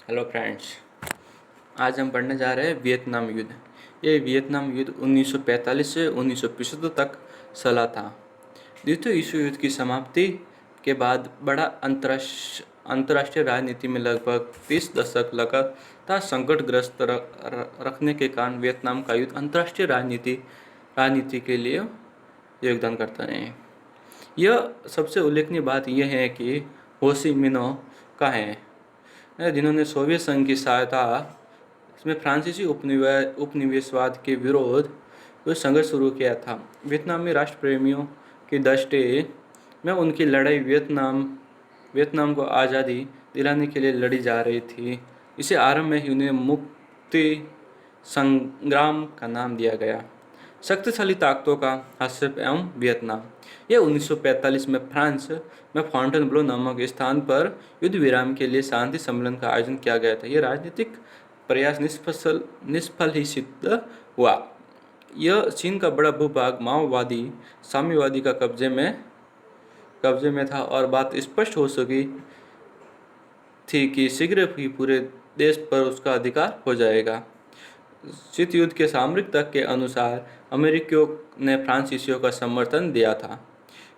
Hello friends, आज हम पढ़ने जा रहे हैं वियतनाम युद्ध। ये वियतनाम युद्ध 1945 से 1975 तक चला था। द्वितीय विश्व युद्ध की समाप्ति के बाद बड़ा अंतर्राष्ट्रीय राजनीति में लगभग 30 दशक लगातार संकटग्रस्त रखने के कारण वियतनाम का युद्ध अंतर्राष्ट्रीय राजनीति के लिए योगदान करता है। यह सबसे उल्लेखनीय बात यह है कि हो ची मिन्ह का है, जिन्होंने सोवियत संघ की सहायता इसमें फ्रांसीसी उपनिवेशवाद के विरोध में संघर्ष शुरू किया था। वियतनामी राष्ट्र प्रेमियों की दृष्टि में उनकी लड़ाई वियतनाम को आज़ादी दिलाने के लिए लड़ी जा रही थी। इसे आरंभ में ही उन्हें मुक्ति संग्राम का नाम दिया गया। शक्तिशाली ताकतों का हस्तक्षेप एवं वियतनाम। यह 1945 में फ्रांस में फॉन्टेनब्लो नामक स्थान पर युद्ध विराम के लिए शांति सम्मेलन का आयोजन किया गया था। यह राजनीतिक प्रयास निष्फल ही सिद्ध हुआ। यह चीन का बड़ा भूभाग माओवादी साम्यवादी का कब्जे में था और बात स्पष्ट हो सकी थी कि शीघ्र ही पूरे देश पर उसका अधिकार हो जाएगा। शीत युद्ध के सामरिक तर्क के अनुसार अमेरिकियों ने फ्रांसीसियों का समर्थन दिया था।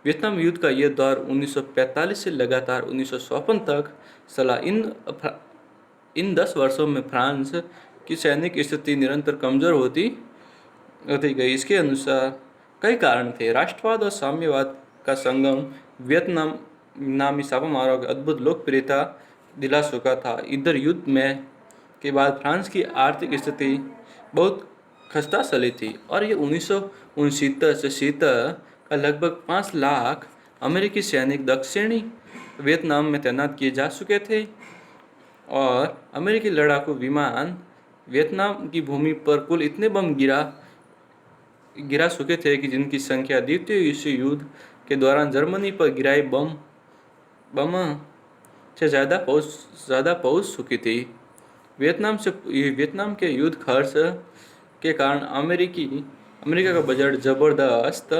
वियतनाम युद्ध का यह दौर 1945 से लगातार 1954 तक चला। इन 10 वर्षों में फ्रांस की सैनिक स्थिति निरंतर कमजोर होती गई। इसके अनुसार कई कारण थे। राष्ट्रवाद और साम्यवाद का संगम वियतनामी छापामारों की अद्भुत लोकप्रियता दिला चुका था। इधर युद्ध में के बाद फ्रांस की आर्थिक स्थिति बहुत खस्ता चली थी और ये 1969 से का लगभग 5 लाख अमेरिकी सैनिक दक्षिणी वियतनाम में तैनात किए जा चुके थे और अमेरिकी लड़ाकू विमान वियतनाम की भूमि पर कुल इतने बम गिरा चुके थे कि जिनकी संख्या द्वितीय विश्व युद्ध के दौरान जर्मनी पर गिराए बम से ज़्यादा पहुंच चुकी थी। वियतनाम के युद्ध खर्च के कारण अमेरिका का बजट जबरदस्त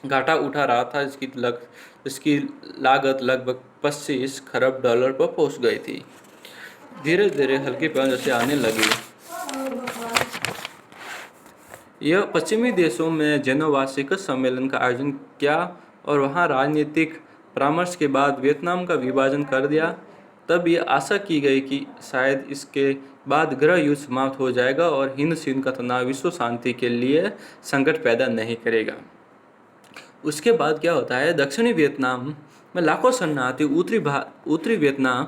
घाटा उठा रहा था, जिसकी लागत लगभग 25 खरब डॉलर पर पहुंच गई थी। धीरे धीरे हल्की पहुंच से आने लगी। यह पश्चिमी देशों में जेनेवा शिखर सम्मेलन का आयोजन किया और वहां राजनीतिक परामर्श के बाद वियतनाम का विभाजन कर दिया। तब ये आशा की गई कि शायद इसके बाद गृह युद्ध समाप्त हो जाएगा और हिंद सिंध का तनाव विश्व शांति के लिए संकट पैदा नहीं करेगा। उसके बाद क्या होता है, दक्षिणी वियतनाम में लाखों शरणार्थी उत्तरी वियतनाम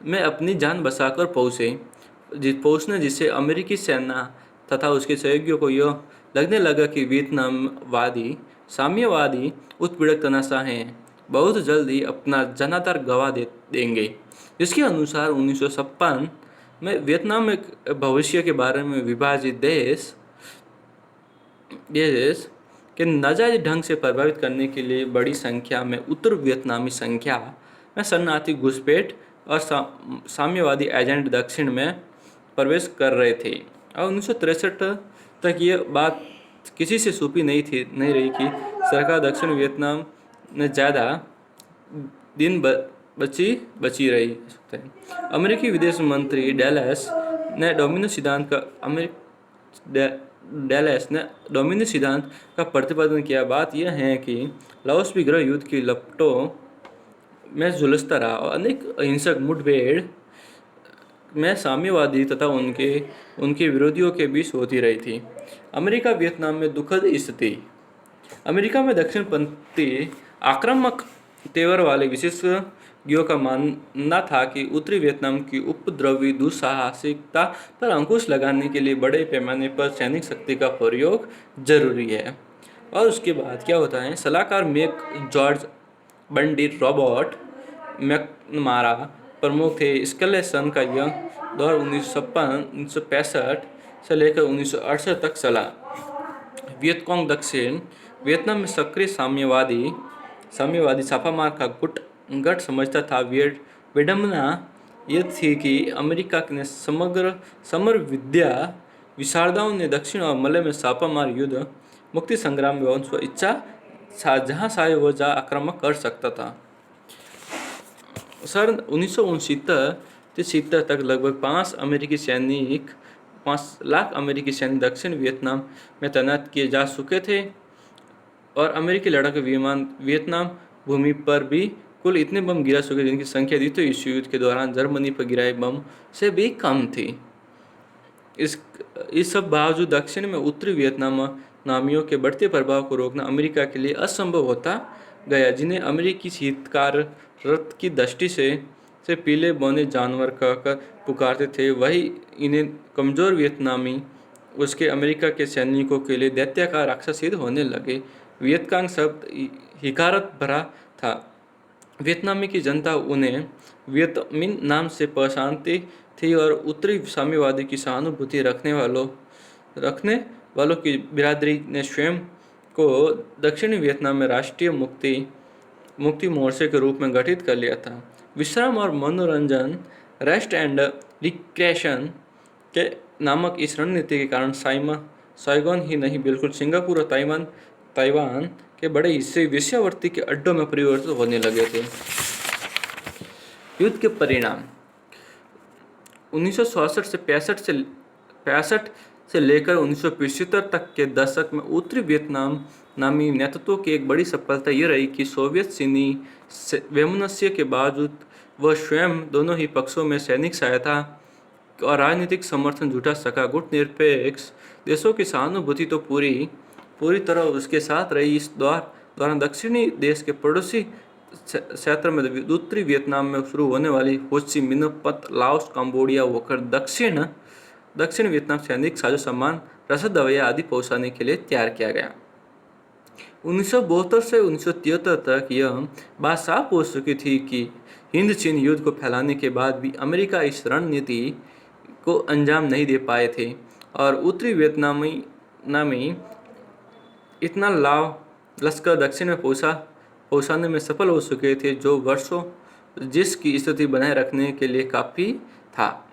में अपनी जान बचाकर पहुँचने जिससे अमेरिकी सेना तथा उसके सहयोगियों को यह लगने लगा कि वियतनामवादी साम्यवादी उत्पीड़क तनाशाह हैं, बहुत जल्द ही अपना जनाधार गंवा देंगे। जिसके अनुसार 1956 में वियतनाम में भविष्य के बारे में विभाजित देश के नाजायज ढंग से प्रभावित करने के लिए बड़ी संख्या में उत्तर वियतनामी संख्या में शरणार्थी घुसपैठ और साम्यवादी एजेंट दक्षिण में प्रवेश कर रहे थे। और 1963 तक ये बात किसी से छुपी नहीं रही कि सरकार दक्षिण वियतनाम में ज़्यादा दिन बची रही। अमेरिकी विदेश मंत्री डैलस ने डोमिनो सिद्धांत का प्रतिपादन किया। बात यह है कि लाओस भी गृह युद्ध की लपटों में झुलसता रहा और अनेक हिंसक मुठभेड़ में साम्यवादी तथा उनके विरोधियों के बीच होती रही थी। अमेरिका वियतनाम में दुखद स्थिति। अमेरिका में दक्षिणपंथी आक्रामक तेवर वाले विशेषज्ञों का मानना था कि उत्तरी वियतनाम की उपद्रवी दुस्साहसिकता पर अंकुश लगाने के लिए बड़े पैमाने पर सैनिक शक्ति का प्रयोग जरूरी है। और उसके बाद क्या होता है, सलाहकार मेक जॉर्ज बंडिट रॉबर्ट मैकनमारा प्रमुख थे। एस्केलेशन का यह दौर 1965 से लेकर 1968 तक चला। वियतकॉन्ग दक्षिण वियतनाम में सक्रिय साम्यवादी छापामार का गठ समझता था। विडंबना यह थी कि अमेरिका के समर विद्या विशारदाओं ने दक्षिण और मलय में छापामार युद्ध मुक्ति संग्राम एवं स्व इच्छा जहाँ चाहे वो जा आक्रामक कर सकता था। सन 1969 1970 तक लगभग 5 लाख अमेरिकी सैनिक दक्षिण वियतनाम में तैनात किए जा चुके थे और अमेरिकी लड़ाकू विमान वियतनाम भूमि पर भी कुल इतने बम गिरा चुके जिनकी संख्या द्वितीय विश्व युद्ध के दौरान जर्मनी पर गिराए बम से भी कम थी। इस सब बावजूद दक्षिण में उत्तरी वियतनाम नामियों के बढ़ते प्रभाव को रोकना अमेरिका के लिए असंभव होता गया, जिन्हें अमेरिकी शीतकार रथ की दृष्टि से पीले बौने जानवर कहकर पुकारते थे, वही इन्हें कमजोर वियतनामी उसके अमेरिका के सैनिकों के लिए दैत्य का राक्षस सिद्ध होने लगे। वियतकांग शब्द हिकारत भरा था। वियतनामी की जनता उन्हें वियतमिन नाम से पहचानती थी और उत्तरी साम्यवादी की सहानुभूति रखने वालों की बिरादरी ने स्वयं को दक्षिणी वियतनाम में राष्ट्रीय मुक्ति मोर्चे के रूप में गठित कर लिया था। विश्राम और मनोरंजन रेस्ट एंड रिक्रिएशन के नामक इस रणनीति के कारण साइगोन ही नहीं बिल्कुल सिंगापुर और ताइवान के बड़े हिस्से वेश्यावृत्ति के अड्डों में परिवर्तित होने लगे थे। युद्ध के परिणाम 1966 से 65 से लेकर 1975 तक के दशक में उत्तरी वियतनाम नामी नेतृत्व की एक बड़ी सफलता यह रही कि सोवियत चीनी वैमनस्य के बावजूद वह स्वयं दोनों ही पक्षों में सैनिक सहायता और राजनीतिक समर्थन जुटा सका। गुटनिरपेक्ष देशों की सहानुभूति तो पूरी तरह उसके साथ रही। इस दौरान दक्षिणी देश के पड़ोसी क्षेत्र में उत्तरी वियतनाम में शुरू होने वाली हो ची मिन्ह पथ लाओस कंबोडिया होकर दक्षिण वियतनाम सैनिक साजो सामान रसद दवाइयाँ आदि पहुँचाने के लिए तैयार किया गया। 1972 से 1973 तक यह बात साफ हो चुकी थी कि हिंद चीन युद्ध को फैलाने के बाद भी अमेरिका इस रणनीति को अंजाम नहीं दे पाए थे और उत्तरी वियतनामी इतना लश्कर दक्षिण में पहुंचाने में सफल हो चुके थे जो वर्षों जिसकी स्थिति बनाए रखने के लिए काफ़ी था।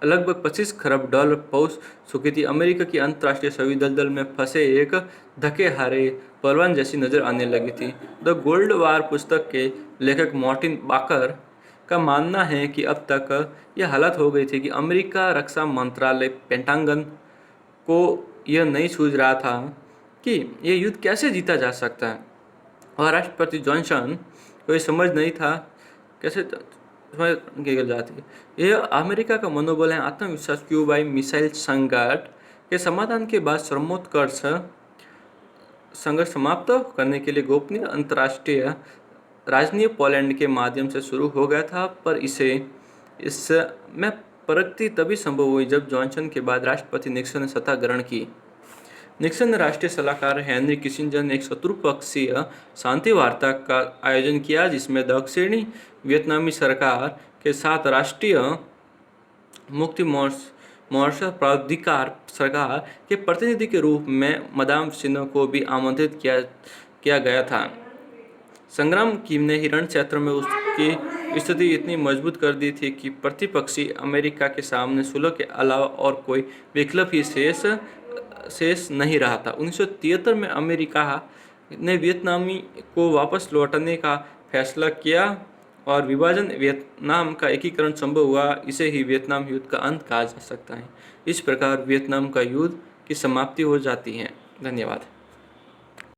लगभग 25 खरब डॉलर पहुंच चुकी थी। अमेरिका की अंतर्राष्ट्रीय छवि दलदल में फंसे एक धके हारे पहलवान जैसी नजर आने लगी थी। द गोल्ड वार पुस्तक के लेखक मार्टिन बाकर का मानना है कि अब तक यह हालत हो गई थी कि अमेरिका रक्षा मंत्रालय पेंटागन को यह नहीं सूझ रहा था कि यह युद्ध कैसे जीता जा सकता है और राष्ट्रपति जॉनसन को यह समझ नहीं था कैसे समझ जाती है। यह अमेरिका का मनोबल है आत्मविश्वास क्यूबाई मिसाइल संकट के समाधान के बाद सर्वोत्कर्ष संघर्ष समाप्त करने के लिए गोपनीय अंतर्राष्ट्रीय राजनीति पोलैंड के माध्यम से शुरू हो गया था, पर इसमें प्रगति तभी संभव हुई जब जॉनसन के बाद राष्ट्रपति निक्सन ने सत्ता ग्रहण की। निक्सन ने राष्ट्रीय सलाहकार हेनरी किसिंजर ने एक शत्रुपक्षीय शांति वार्ता का आयोजन किया जिसमें दक्षिणी वियतनामी सरकार के साथ राष्ट्रीय मुक्ति मोर्चा प्राधिकार सरकार के प्रतिनिधि के रूप में मदाम सिन्हा को भी आमंत्रित किया गया था। संग्राम कीम ने रण क्षेत्र में उसकी स्थिति इतनी मजबूत कर दी थी कि प्रतिपक्षी अमेरिका के सामने सुलह के अलावा और कोई विकल्प ही शेष नहीं रहा था। 1973 में अमेरिका ने वियतनामी को वापस लौटाने का फैसला किया और विभाजन वियतनाम का एकीकरण संभव हुआ। इसे ही वियतनाम युद्ध का अंत कहा जा सकता है। इस प्रकार वियतनाम का युद्ध की समाप्ति हो जाती है। धन्यवाद।